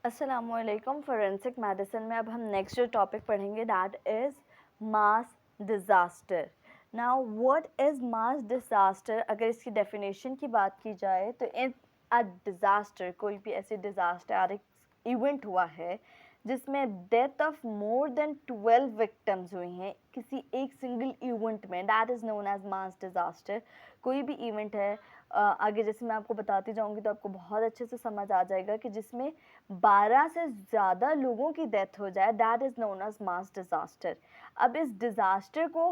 अस्सलामुअलैकुम। Forensic medicine में अब हम नेक्स्ट जो टॉपिक पढ़ेंगे that is mass disaster. Now what is mass disaster? अगर इसकी डेफिनेशन की बात की जाए तो इन अ डिज़ास्टर, कोई भी ऐसी डिज़ास्टर इवेंट हुआ है जिसमें death of more than 12 victims हुई हैं किसी एक सिंगल इवेंट में, that is known as mass disaster. कोई भी इवेंट है, आगे जैसे मैं आपको बताती जाऊंगी तो आपको बहुत अच्छे से समझ आ जाएगा कि जिसमें 12 से ज़्यादा लोगों की डेथ हो जाए, that is known as mass disaster. अब इस डिज़ास्टर को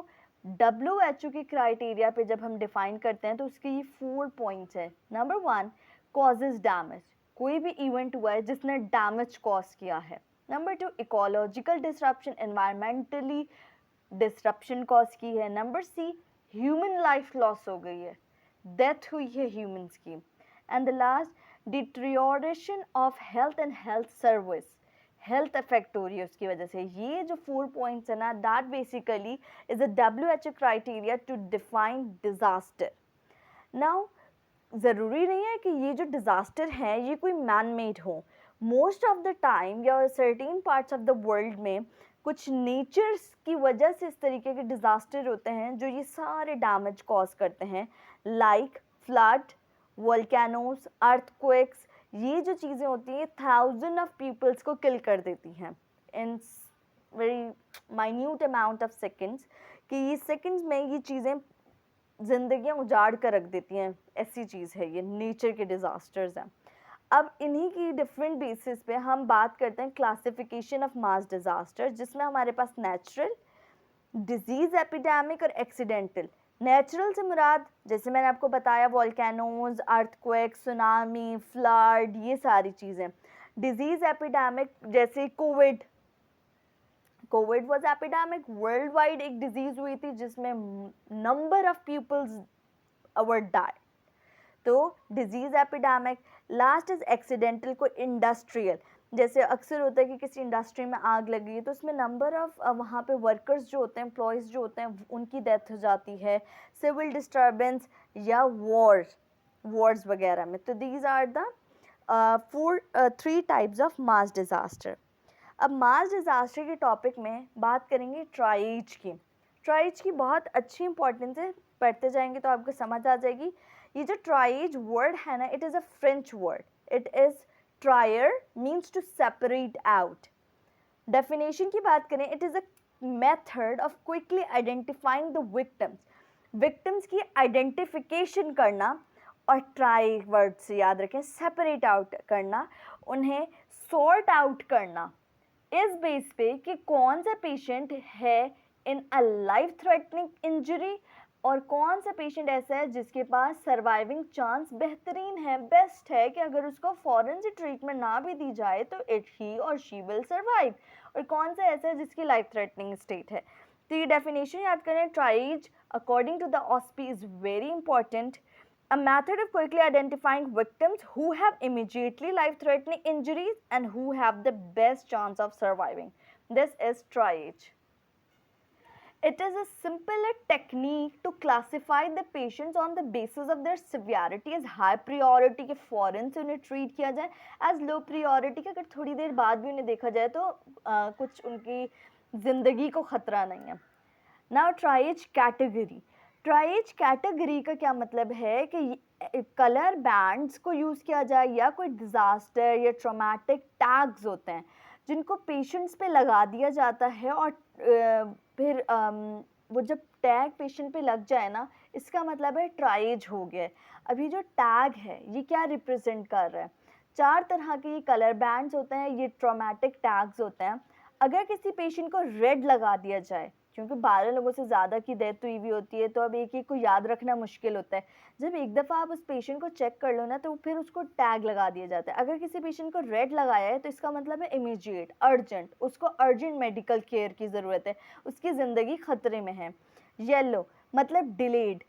WHO के क्राइटेरिया पे जब हम डिफाइन करते हैं तो उसके ये 4 पॉइंट्स हैं। नंबर 1, कॉजेज डैमेज, कोई भी इवेंट हुआ है जिसने डैमेज कॉज किया है। Number 2, ecological disruption, environmentally disruption cause की है। Number C, human life loss हो गई है, डेथ हुई है ह्यूमंस की। And the last, deterioration of health and health service, health affect हो रही है उसकी वजह से। ये जो 4 पॉइंट्स है ना, that basically is a WHO criteria to define disaster. Now ज़रूरी नहीं है कि ये जो डिज़ास्टर है ये कोई मैन मेड हो। मोस्ट ऑफ द टाइम या certain parts of the world में कुछ नेचर्स की वजह से इस तरीके के डिज़ास्टर होते हैं जो ये सारे डैमेज कॉज करते हैं, लाइक फ्लड, वोल्केनोस, अर्थक्वेक्स। ये जो चीज़ें होती हैं थाउजेंड ऑफ पीपल्स को किल कर देती हैं in very minute amount of seconds, कि ये सेकेंड्स में ये चीज़ें जिंदगियां उजाड़ कर रख देती हैं। ऐसी चीज़ है ये, नेचर के डिज़ास्टर्स हैं। अब इन्हीं की डिफरेंट बेसिस पे हम बात करते हैं क्लासिफिकेशन ऑफ मास डिज़ास्टर, जिसमें हमारे पास नेचुरल, डिजीज़ एपिडेमिक और एक्सीडेंटल। नेचुरल से मुराद जैसे मैंने आपको बताया वोल्केनोज, अर्थक्वेक, सुनामी, फ्लड, ये सारी चीज़ें। डिजीज़ एपिडेमिक जैसे COVID, COVID was epidemic, world wide एक डिजीज़ हुई थी जिसमें number of peoples our die, तो disease epidemic. Last is accidental, को इंडस्ट्रियल, जैसे अक्सर होता है कि किसी इंडस्ट्री में आग लगी है तो उसमें नंबर ऑफ वहाँ पे वर्कर्स जो होते हैं, एम्प्लॉयज़ जो होते हैं, उनकी डेथ हो जाती है। सिविल डिस्टर्बेंस या वॉर्स वगैरह में। तो these are the 3 types of mass disaster. अब मास डिज़ास्टर के टॉपिक में बात करेंगे ट्राइज की। ट्राइज की बहुत अच्छी इंपॉर्टेंस है, पढ़ते जाएंगे तो आपको समझ आ जाएगी। ये जो ट्राइज वर्ड है ना, it is a French word. It is trier means to separate out. Definition की बात करें, it is a method of quickly identifying the victims, victims की आइडेंटिफिकेशन करना। और ट्राई वर्ड से याद रखें, सेपरेट आउट करना, उन्हें सॉर्ट आउट करना इस बेस पे कि कौन सा पेशेंट है इन अ लाइफ थ्रेटनिंग इंजरी और कौन सा पेशेंट ऐसा है जिसके पास सर्वाइविंग चांस बेहतरीन है, बेस्ट है, कि अगर उसको फॉरेन से ट्रीटमेंट ना भी दी जाए तो इट ही और शी विल सर्वाइव, और कौन सा ऐसा है जिसकी लाइफ थ्रेटनिंग स्टेट है। तो ये डेफिनेशन याद करें, ट्राइज अकॉर्डिंग टू द ऑस्पी is very important, a method of quickly identifying victims who have immediately life-threatening injuries and who have the best chance of surviving. This is triage. It is a simpler technique to classify the patients on the basis of their severity as high priority, के फौरन से उन्हें treat किया जाए, as low priority, के अगर थोड़ी देर बाद भी उन्हें देखा जाए तो कुछ उनकी ज़िंदगी को ख़तरा नहीं है। Now tries category. Tries category का क्या मतलब है कि कलर बैंड्स को यूज़ किया जाए या कोई डिज़ास्टर या ट्रॉमेटिक टैग्स होते हैं जिनको पेशेंट्स पे लगा दिया जाता है, और फिर वो जब टैग पेशेंट पे लग जाए ना, इसका मतलब है ट्राइज हो गया। अभी जो टैग है ये क्या रिप्रेजेंट कर रहा है? 4 तरह के ये कलर बैंड्स होते हैं, ये ट्रॉमेटिक टैग्स होते हैं। अगर किसी पेशेंट को रेड लगा दिया जाए, क्योंकि 12 लोगों से ज़्यादा की डेथ हुई भी होती है तो अब एक एक को याद रखना मुश्किल होता है। जब एक दफ़ा आप उस पेशेंट को चेक कर लो ना तो फिर उसको टैग लगा दिया जाता है। अगर किसी पेशेंट को रेड लगाया है तो इसका मतलब है इमीडिएट, अर्जेंट, उसको अर्जेंट मेडिकल केयर की ज़रूरत है, उसकी ज़िंदगी ख़तरे में है। येलो मतलब डिलेड,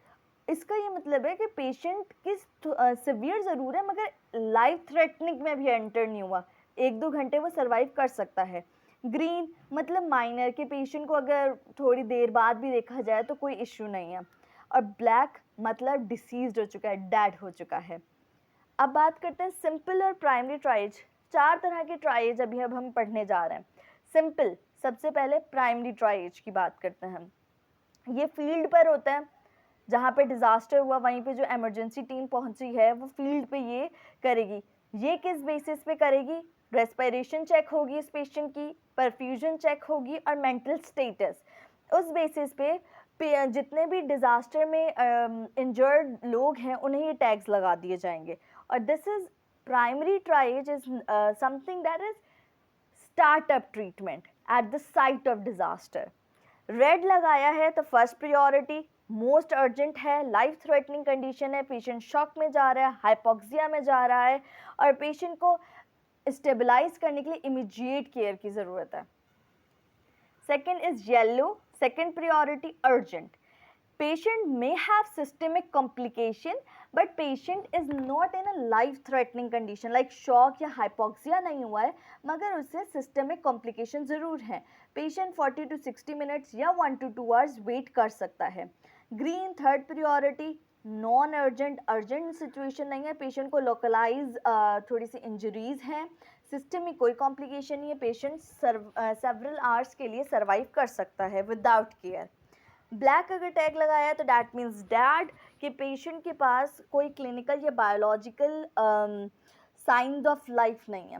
इसका ये मतलब है कि पेशेंट की सिवियर ज़रूर है मगर लाइफ थ्रेटनिंग में भी एंटर नहीं हुआ, 1-2 घंटे वो सर्वाइव कर सकता है। ग्रीन मतलब माइनर, के पेशेंट को अगर थोड़ी देर बाद भी देखा जाए तो कोई इश्यू नहीं है। और ब्लैक मतलब डिसीज्ड हो चुका है, डेड हो चुका है। अब बात करते हैं सिंपल और प्राइमरी ट्राइज। 4 तरह के ट्राइएज अभी अब हम पढ़ने जा रहे हैं। सिंपल, सबसे पहले प्राइमरी ट्राइएज की बात करते हैं हम। ये फील्ड पर होता है, जहाँ पे डिज़ास्टर हुआ वहीं पे जो इमरजेंसी टीम पहुंची है वो फील्ड पे ये करेगी। ये किस बेसिस पे करेगी? रेस्पिरेशन चेक होगी इस पेशेंट की, परफ्यूजन चेक होगी और मेंटल स्टेटस। उस बेसिस पे जितने भी डिज़ास्टर में इंजर्ड लोग हैं उन्हें ये टैग्स लगा दिए जाएंगे। और this is primary triage is something that is startup treatment at the site of disaster. Red लगाया है तो फर्स्ट प्रायोरिटी, मोस्ट अर्जेंट है, लाइफ थ्रेटनिंग कंडीशन है, पेशेंट शॉक में जा रहा है, हाइपोक्सिया में जा रहा है और पेशेंट को स्टेबलाइज करने के लिए इमीडिएट केयर की ज़रूरत है। Second is yellow, second priority urgent. Patient may have systemic complication, but patient is not in a life-threatening condition like shock या hypoxia नहीं हुआ है, मगर उससे systemic complication ज़रूर है। Patient 40 to 60 minutes या 1 to 2 hours wait कर सकता है। Green third priority, non urgent, urgent situation नहीं है, पेशेंट को लोकलाइज थोड़ी सी इंजरीज हैं, सिस्टम में कोई कॉम्प्लिकेशन नहीं है, पेशेंट सेवरल आवर्स के लिए सर्वाइव कर सकता है विदाउट केयर। ब्लैक अगर टैग लगाया है तो डैट मीन्स डैड कि पेशेंट के पास कोई क्लिनिकल या बायोलॉजिकल साइंस ऑफ लाइफ नहीं है।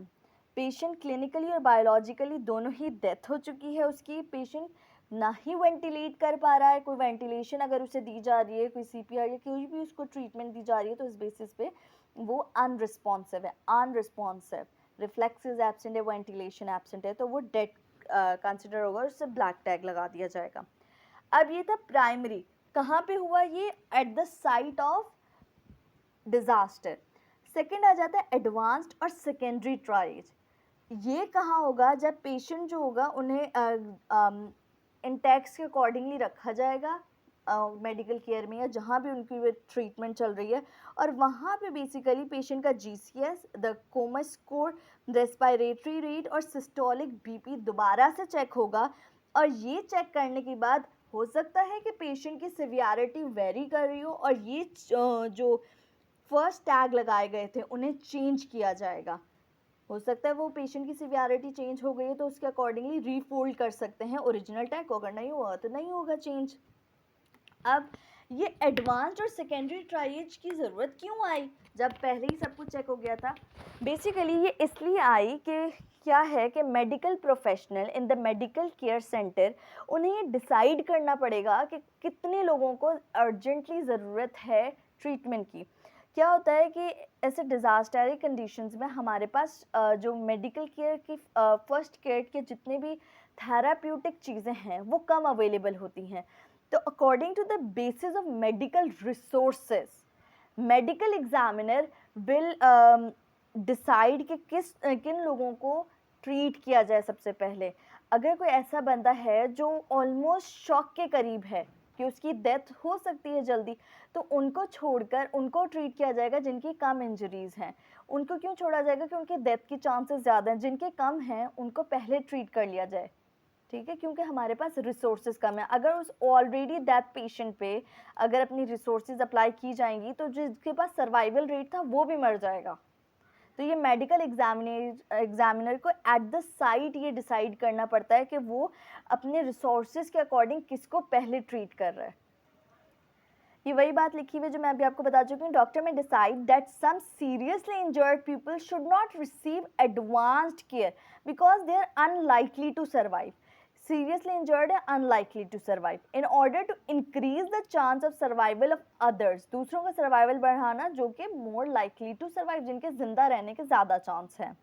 पेशेंट क्लिनिकली और बायोलॉजिकली दोनों ही डेथ हो चुकी है उसकी। पेशेंट ना ही वेंटिलेट कर पा रहा है, कोई वेंटिलेशन अगर उसे दी जा रही है, कोई सीपीआर या कोई भी उसको ट्रीटमेंट दी जा रही है तो इस बेसिस पे वो अनरिस्पॉन्सिव है, अनरिस्पॉन्सिव, रिफ्लेक्सेस एब्सेंट है, वेंटिलेशन एब्सेंट है, तो वो डेड कंसिडर होगा और उससे ब्लैक टैग लगा दिया जाएगा। अब ये था प्राइमरी, कहाँ पे हुआ ये? At the site of disaster. Second आ जाता है एडवांस्ड और सेकेंडरी ट्राइएज। ये कहाँ होगा? जब पेशेंट जो होगा उन्हें इंटेक्स के अकॉर्डिंगली रखा जाएगा मेडिकल केयर में या जहाँ भी उनकी ट्रीटमेंट चल रही है, और वहाँ पे बेसिकली पेशेंट का GCS, the coma score, respiratory rate और सिस्टोलिक बीपी दोबारा से चेक होगा। और ये चेक करने के बाद हो सकता है कि पेशेंट की सिवियरिटी वेरी कर रही हो और ये जो फर्स्ट टैग लगाए गए थे उन्हें चेंज किया जाएगा। हो सकता है वो पेशेंट की सिवियरिटी चेंज हो गई है तो उसके अकॉर्डिंगली रीफोल्ड कर सकते हैं ओरिजिनल टैग को, अगर नहीं हुआ तो नहीं होगा चेंज। अब ये एडवांस्ड और सेकेंडरी ट्राइएज की ज़रूरत क्यों आई जब पहले ही सब कुछ चेक हो गया था? बेसिकली ये इसलिए आई कि क्या है कि medical professional in the medical care centre उन्हें ये डिसाइड करना पड़ेगा कि कितने लोगों को अर्जेंटली ज़रूरत है ट्रीटमेंट की। क्या होता है कि ऐसे डिज़ास्टरी कंडीशंस में हमारे पास जो मेडिकल केयर की फर्स्ट केयर के जितने भी थेराप्यूटिक चीज़ें हैं वो कम अवेलेबल होती हैं। तो according to the basis of medical resources, medical examiner will decide कि किन लोगों को ट्रीट किया जाए सबसे पहले। अगर कोई ऐसा बंदा है जो ऑलमोस्ट शॉक के करीब है कि उसकी डेथ हो सकती है जल्दी, तो उनको छोड़कर उनको ट्रीट किया जाएगा जिनकी कम इंजरीज़ हैं। उनको क्यों छोड़ा जाएगा? कि उनके डेथ की चांसेस ज़्यादा हैं। जिनके कम हैं उनको पहले ट्रीट कर लिया जाए, ठीक है, क्योंकि हमारे पास रिसोर्सेज कम है। अगर उस ऑलरेडी दैट पेशेंट पे अगर अपनी रिसोर्सेज अप्लाई की जाएंगी तो जिसके पास सर्वाइवल रेट था वो भी मर जाएगा। तो ये मेडिकल एग्जामिनर को एट द साइट ये डिसाइड करना पड़ता है कि वो अपने रिसोर्सेज के अकॉर्डिंग किसको पहले ट्रीट कर रहा है। ये वही बात लिखी हुई जो मैं अभी आपको बता चुकी हूँ। डॉक्टर में decide that some seriously injured people should not receive advanced care because they are unlikely to survive. seriously injured है, unlikely to survive, in order to increase the chance of survival of others, दूसरों का survival बढ़ाना जो कि more likely to survive, जिनके जिंदा रहने के ज़्यादा चांस हैं।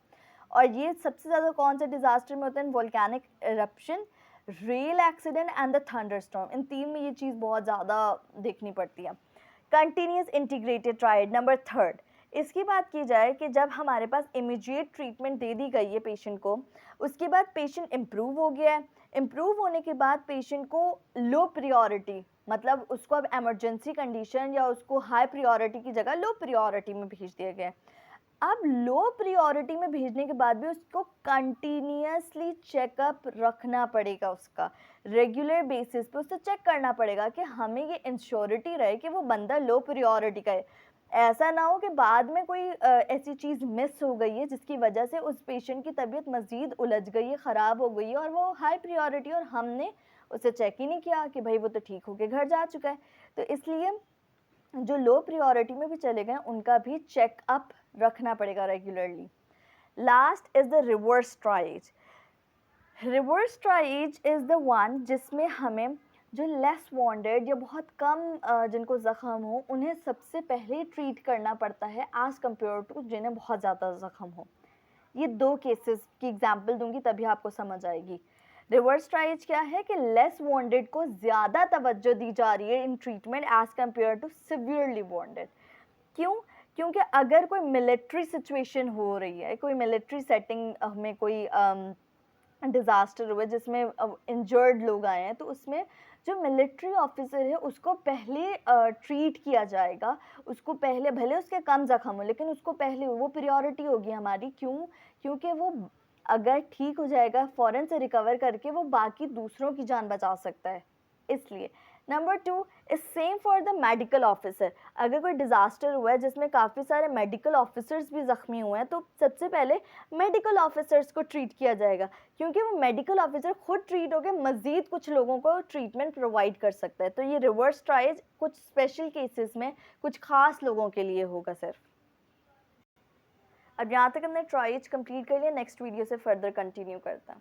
और ये सबसे ज़्यादा कौन से डिज़ास्टर में होते हैं? Volcanic eruption, rail accident and the thunderstorm. इन तीन में ये चीज़ बहुत ज़्यादा देखनी पड़ती है। Continuous integrated trial number third. इसकी बात की जाए कि जब हमारे पास इमीडिएट ट्रीटमेंट दे दी गई है पेशेंट को, उसके बाद पेशेंट इम्प्रूव हो गया है। इम्प्रूव होने के बाद पेशेंट को लो प्रायोरिटी, मतलब उसको अब इमरजेंसी कंडीशन या उसको हाई प्रायोरिटी की जगह लो प्रायोरिटी में भेज दिया गया है। अब लो प्रायोरिटी में भेजने के बाद भी उसको कंटिन्यूसली चेकअप रखना पड़ेगा, उसका रेगुलर बेसिस पे उसे चेक करना पड़ेगा कि हमें ये इंश्योरिटी रहे कि वो बंदा लो प्रायोरिटी का है। ऐसा ना हो कि बाद में कोई ऐसी चीज़ मिस हो गई है जिसकी वजह से उस पेशेंट की तबीयत मज़ीद उलझ गई है, ख़राब हो गई है, और वो हाई प्रायोरिटी और हमने उसे चेक ही नहीं किया कि भाई वो तो ठीक होके घर जा चुका है। तो इसलिए जो लो प्रायोरिटी में भी चले गए उनका भी चेकअप रखना पड़ेगा regularly. Last is the reverse tries. Reverse tries is the one जिसमें हमें जो लेस वांटेड या बहुत कम जिनको ज़ख़म हो उन्हें सबसे पहले ट्रीट करना पड़ता है एज़ कम्पेयर टू जिन्हें बहुत ज़्यादा ज़ख़म हो। ये 2 केसेस की एग्जांपल दूंगी तभी आपको समझ आएगी। रिवर्स ट्राइज क्या है कि लेस वांटेड को ज़्यादा तवज्जो दी जा रही है in treatment as compared to severely wanted. क्यों? क्योंकि अगर कोई मिलिट्री सिचुएशन हो रही है, कोई मिलिट्री सेटिंग में कोई डिज़ास्टर हुआ जिसमें इंजर्ड लोग आए हैं, तो उसमें जो मिलिट्री ऑफिसर है उसको पहले ट्रीट किया जाएगा। उसको पहले, भले उसके कम ज़ख्म हो लेकिन उसको पहले, वो प्रायोरिटी होगी हमारी। क्यों? क्योंकि वो अगर ठीक हो जाएगा फ़ौरन से रिकवर करके वो बाकी दूसरों की जान बचा सकता है, इसलिए। Number 2 is same for the medical officer. अगर कोई डिज़ास्टर हुआ है जिसमें काफ़ी सारे मेडिकल ऑफिसर्स भी ज़ख्मी हुए हैं, तो सबसे पहले मेडिकल ऑफिसर्स को ट्रीट किया जाएगा, क्योंकि वो मेडिकल ऑफिसर खुद ट्रीट होकर मज़ीद कुछ लोगों को ट्रीटमेंट प्रोवाइड कर सकता है। तो ये रिवर्स ट्राइज कुछ स्पेशल केसेस में कुछ ख़ास लोगों के लिए होगा सिर्फ। अब यहाँ तक हमने ट्राइज कंप्लीट कर लिया, नेक्स्ट वीडियो से फर्दर कंटिन्यू करते हैं।